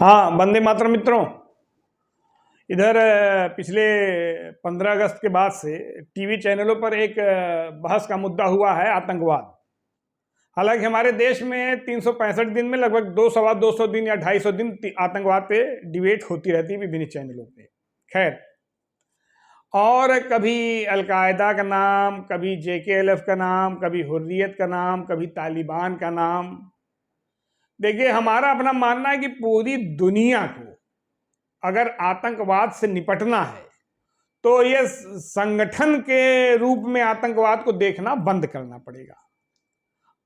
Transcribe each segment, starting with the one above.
हाँ, वंदे मातरम मित्रों। इधर पिछले 15 अगस्त के बाद से टीवी चैनलों पर एक बहस का मुद्दा हुआ है आतंकवाद। हालांकि हमारे देश में 365 दिन में लगभग 200 दिन या 250 दिन आतंकवाद पे डिबेट होती रहती है विभिन्न चैनलों पे। खैर, और कभी अलकायदा का नाम, कभी JKLF का नाम, कभी हुर्रियत का नाम, कभी तालिबान का नाम। देखिए, हमारा अपना मानना है कि पूरी दुनिया को अगर आतंकवाद से निपटना है तो ये संगठन के रूप में आतंकवाद को देखना बंद करना पड़ेगा।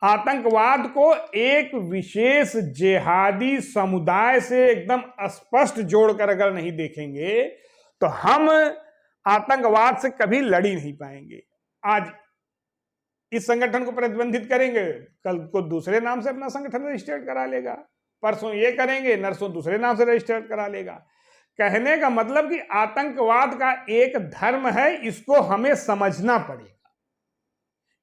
आतंकवाद को एक विशेष जिहादी समुदाय से एकदम स्पष्ट जोड़कर अगर नहीं देखेंगे तो हम आतंकवाद से कभी लड़ ही नहीं पाएंगे। आज इस संगठन को प्रतिबंधित करेंगे, कल को दूसरे नाम से अपना संगठन रजिस्टर्ड करा लेगा, परसों ये करेंगे, नरसों दूसरे नाम से रजिस्टर्ड करा लेगा। कहने का मतलब कि आतंकवाद का एक धर्म है, इसको हमें समझना पड़ेगा।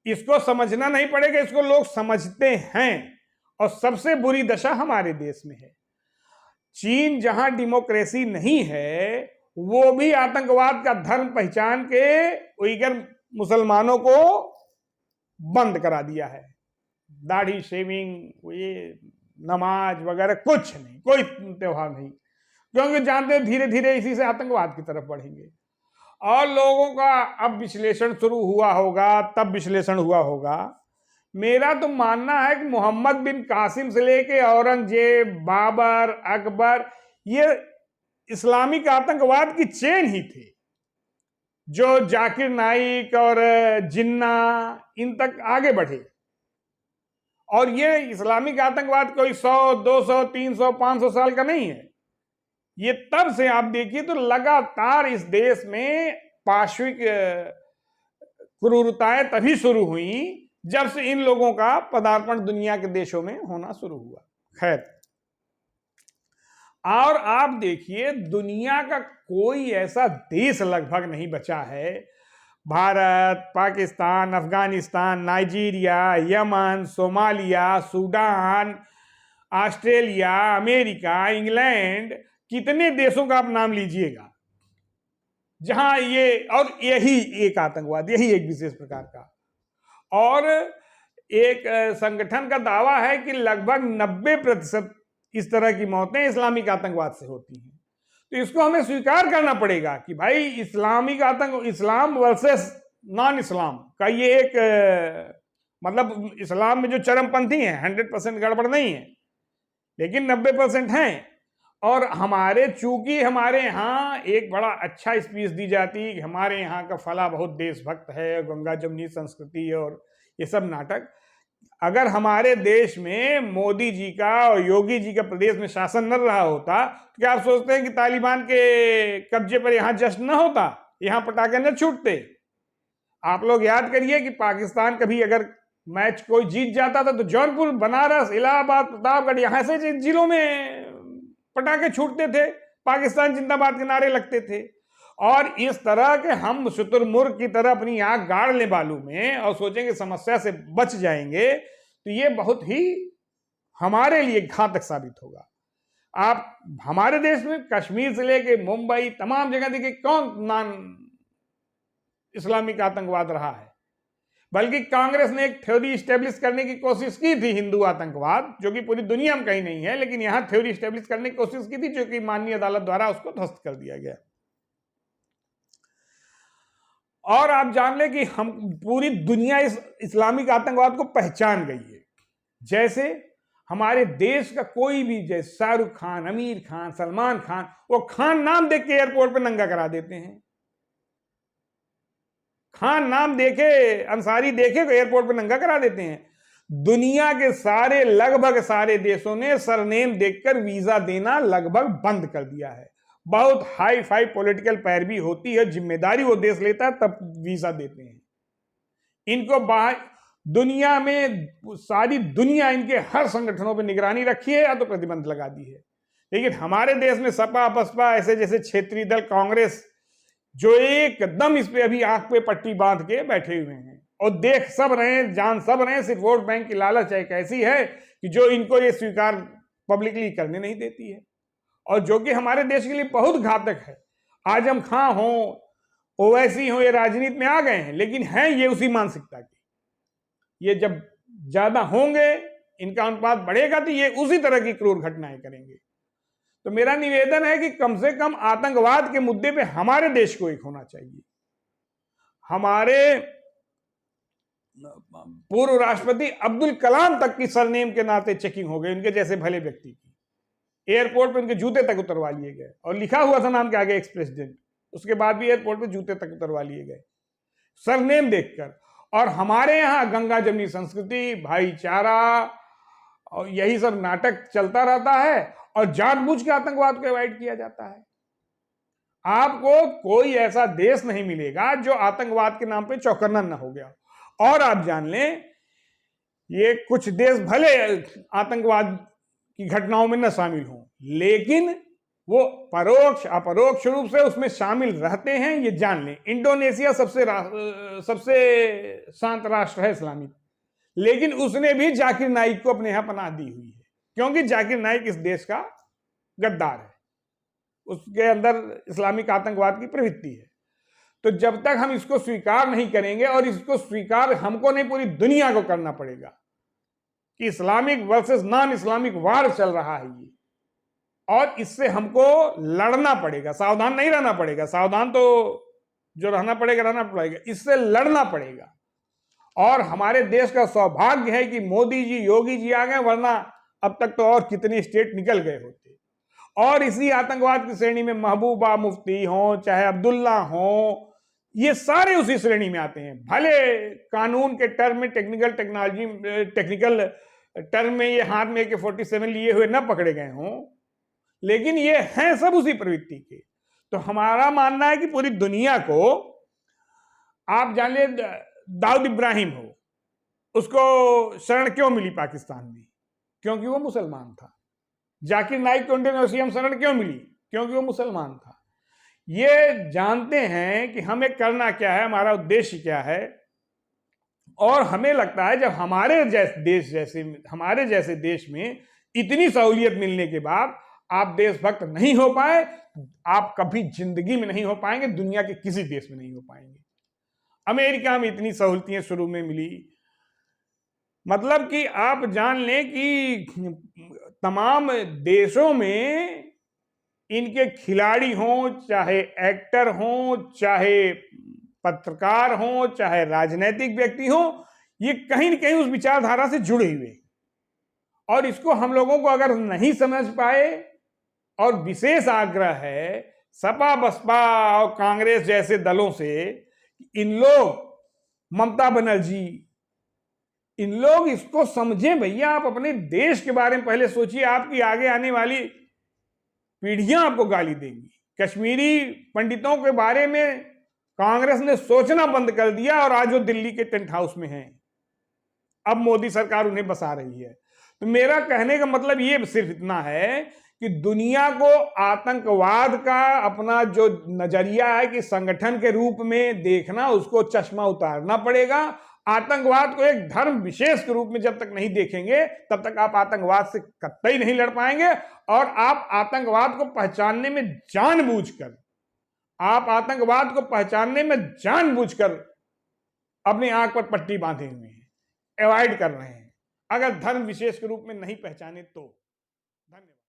इसको समझना नहीं पड़ेगा, इसको लोग समझते हैं, और सबसे बुरी दशा हमारे देश में है। चीन जहां डेमोक्रेसी नहीं है, वो भी आतंकवाद का धर्म पहचान के उइगर मुसलमानों को बंद करा दिया है। दाढ़ी शेविंग, ये नमाज वगैरह कुछ नहीं, कोई त्योहार नहीं, क्योंकि जानते हैं धीरे धीरे इसी से आतंकवाद की तरफ बढ़ेंगे। और लोगों का अब विश्लेषण शुरू हुआ होगा, तब विश्लेषण हुआ होगा। मेरा तो मानना है कि मोहम्मद बिन कासिम से लेके औरंगजेब, बाबर, अकबर, ये इस्लामिक आतंकवाद की चेन ही थे, जो जाकिर नाइक और जिन्ना इन तक आगे बढ़े। और ये इस्लामिक आतंकवाद कोई 100, 200, 300, 500 साल का नहीं है। ये तब से आप देखिए तो लगातार इस देश में पाशविक क्रूरताएं तभी शुरू हुई जब से इन लोगों का पदार्पण दुनिया के देशों में होना शुरू हुआ। खैर, और आप देखिए दुनिया का कोई ऐसा देश लगभग नहीं बचा है, Bharat, Pakistan, Afghanistan, Nigeria, Yemen, Somalia, Sudan, Australia, America, England, कितने देशों का आप नाम लीजिएगा जहां ये, और यही एक आतंकवाद, यही एक विशेष प्रकार का। और एक संगठन का दावा है कि लगभग 90% इस तरह की मौतें इस्लामिक आतंकवाद से होती हैं। तो इसको हमें स्वीकार करना पड़ेगा कि भाई इस्लामिक आतंक, इस्लाम वर्सेस नॉन इस्लाम का ये एक मतलब इस्लाम में जो चरमपंथी हैं 100% गड़बड़ नहीं है, लेकिन 90% हैं। और हमारे, चूंकि हमारे यहाँ एक बड़ा अच्छा स्पीच दी जाती है कि हमारे यहाँ का फला बहुत देशभक्त है, गंगा जमुनी संस्कृति और ये सब नाटक। अगर हमारे देश में मोदी जी का और योगी जी का प्रदेश में शासन न रहा होता तो क्या आप सोचते हैं कि तालिबान के कब्जे पर यहाँ जश्न न होता, यहाँ पटाखे न छूटते? आप लोग याद करिए कि पाकिस्तान कभी अगर मैच कोई जीत जाता था तो जौनपुर, बनारस, इलाहाबाद, प्रतापगढ़, यहाँ से जिलों में पटाखे छूटते थे, पाकिस्तान जिंदाबाद के नारे लगते थे। और इस तरह के हम शुतुरमुर्ग की तरह अपनी आंख गाड़ ले बालू में और सोचेंगे समस्या से बच जाएंगे, तो ये बहुत ही हमारे लिए घातक साबित होगा। आप हमारे देश में कश्मीर से लेके मुंबई तमाम जगह देखिए, कौन नॉन इस्लामिक आतंकवाद रहा है? बल्कि कांग्रेस ने एक थ्योरी स्टेब्लिश करने की कोशिश की थी, हिंदू आतंकवाद, जो कि पूरी दुनिया में कहीं नहीं है, लेकिन यहां थ्योरी स्टेब्लिश करने की कोशिश की थी, जो कि माननीय अदालत द्वारा उसको ध्वस्त कर दिया गया। और आप जान लें कि हम पूरी दुनिया इस इस्लामिक आतंकवाद को पहचान गई है। जैसे हमारे देश का कोई भी, जैसे शाहरुख खान, आमिर खान, सलमान खान, वो खान नाम देख के एयरपोर्ट पे नंगा करा देते हैं। खान नाम देखे, अंसारी देखे तो एयरपोर्ट पे नंगा करा देते हैं। दुनिया के सारे, लगभग सारे देशों ने सरनेम देखकर वीजा देना लगभग बंद कर दिया है। बहुत हाई फाई पॉलिटिकल पैरवी होती है, जिम्मेदारी वो देश लेता है तब वीजा देते हैं इनको। दुनिया में सारी दुनिया इनके हर संगठनों पर निगरानी रखी है या तो प्रतिबंध लगा दी है। लेकिन हमारे देश में सपा बसपा ऐसे जैसे क्षेत्रीय दल, कांग्रेस, जो एकदम इस पे अभी आंख पे पट्टी बांध के बैठे हुए हैं और देख सब रहे हैं, जान सब रहे हैं। सिर्फ वोट बैंक की लालच एक ऐसी है कि जो इनको ये स्वीकार पब्लिकली करने नहीं देती है। और जो कि हमारे देश के लिए बहुत घातक है। आजम खां हो, ओवैसी हो, ये राजनीति में आ गए हैं, लेकिन हैं ये उसी मानसिकता के। ये जब ज्यादा होंगे, इनका अनुपात बढ़ेगा, तो ये उसी तरह की क्रूर घटनाएं करेंगे। तो मेरा निवेदन है कि कम से कम आतंकवाद के मुद्दे पे हमारे देश को एक होना चाहिए। हमारे पूर्व राष्ट्रपति अब्दुल कलाम तक की सरनेम के नाते चेकिंग हो गई, उनके जैसे भले व्यक्ति की। एयरपोर्ट पे उनके जूते तक उतरवा लिए गए और लिखा हुआ था नाम के आगे एक्स प्रेसिडेंट, उसके बाद भी एयरपोर्ट पे जूते तक उतरवा लिए गए सरनेम देखकर। और हमारे यहाँ गंगा जमनी संस्कृति, भाईचारा और यही सब नाटक चलता रहता है और जानबूझ के आतंकवाद को अवॉइड किया जाता है। आपको कोई ऐसा देश नहीं मिलेगा जो आतंकवाद के नाम पे चौकन्ना न हो गया। और आप जान लें, ये कुछ देश भले आतंकवाद की घटनाओं में न शामिल हों, लेकिन वो परोक्ष अपरोक्ष रूप से उसमें शामिल रहते हैं, ये जान लें। इंडोनेशिया सबसे शांत राष्ट्र है इस्लामिक, लेकिन उसने भी जाकिर नाइक को अपने यहां पनाह दी हुई है, क्योंकि जाकिर नाइक इस देश का गद्दार है, उसके अंदर इस्लामिक आतंकवाद की प्रवृत्ति है। तो जब तक हम इसको स्वीकार नहीं करेंगे, और इसको स्वीकार हमको नहीं पूरी दुनिया को करना पड़ेगा कि इस्लामिक वर्सेस नॉन इस्लामिक वार चल रहा है ये, और इससे हमको लड़ना पड़ेगा, सावधान नहीं रहना पड़ेगा। सावधान तो जो रहना पड़ेगा, इससे लड़ना पड़ेगा। और हमारे देश का सौभाग्य है कि मोदी जी, योगी जी आ गए, वरना अब तक तो और कितने स्टेट निकल गए होते। और इसी आतंकवाद की श्रेणी में महबूबा मुफ्ती हो, चाहे अब्दुल्ला हो, ये सारे उसी श्रेणी में आते हैं। भले कानून के टर्म में, टेक्निकल टर्म में ये हाथ में AK-47 लिए हुए न पकड़े गए हों, लेकिन ये हैं सब उसी प्रवृत्ति के। तो हमारा मानना है कि पूरी दुनिया को, आप जान ले, दाऊद इब्राहिम हो, उसको शरण क्यों मिली पाकिस्तान में? क्योंकि वो मुसलमान था। जाकिर नाइक को इंडोनेशिया शरण क्यों मिली? क्योंकि वो मुसलमान था। ये जानते हैं कि हमें करना क्या है, हमारा उद्देश्य क्या है। और हमें लगता है जब हमारे जैसे देश में इतनी सहूलियत मिलने के बाद आप देशभक्त नहीं हो पाए, आप कभी जिंदगी में नहीं हो पाएंगे, दुनिया के किसी देश में नहीं हो पाएंगे। अमेरिका में इतनी सहूलतें शुरू में मिली, मतलब कि आप जान लें कि तमाम देशों में इनके खिलाड़ी हों, चाहे एक्टर हों, चाहे पत्रकार हों, चाहे राजनीतिक व्यक्ति हों, ये कहीं न कहीं उस विचारधारा से जुड़े हुए। और इसको हम लोगों को अगर नहीं समझ पाए, और विशेष आग्रह है सपा, बसपा और कांग्रेस जैसे दलों से, इन लोग, ममता बनर्जी, इन लोग इसको समझें। भैया, आप अपने देश के बारे में पहले सोचिए। आपकी आगे आने वाली पीढ़ियां आपको गाली देंगी। कश्मीरी पंडितों के बारे में कांग्रेस ने सोचना बंद कर दिया, और आज वो दिल्ली के टेंट हाउस में हैं। अब मोदी सरकार उन्हें बसा रही है। तो मेरा कहने का मतलब ये सिर्फ इतना है कि दुनिया को आतंकवाद का अपना जो नजरिया है कि संगठन के रूप में देखना, उसको चश्मा उतारना पड़ेगा। आतंकवाद को एक धर्म विशेष के रूप में जब तक नहीं देखेंगे, तब तक आप आतंकवाद से कतई नहीं लड़ पाएंगे। और आप आतंकवाद को पहचानने में जानबूझकर अपनी आंख पर पट्टी बांधे हुए हैं, अवॉइड कर रहे हैं, अगर धर्म विशेष के रूप में नहीं पहचाने तो। धन्यवाद।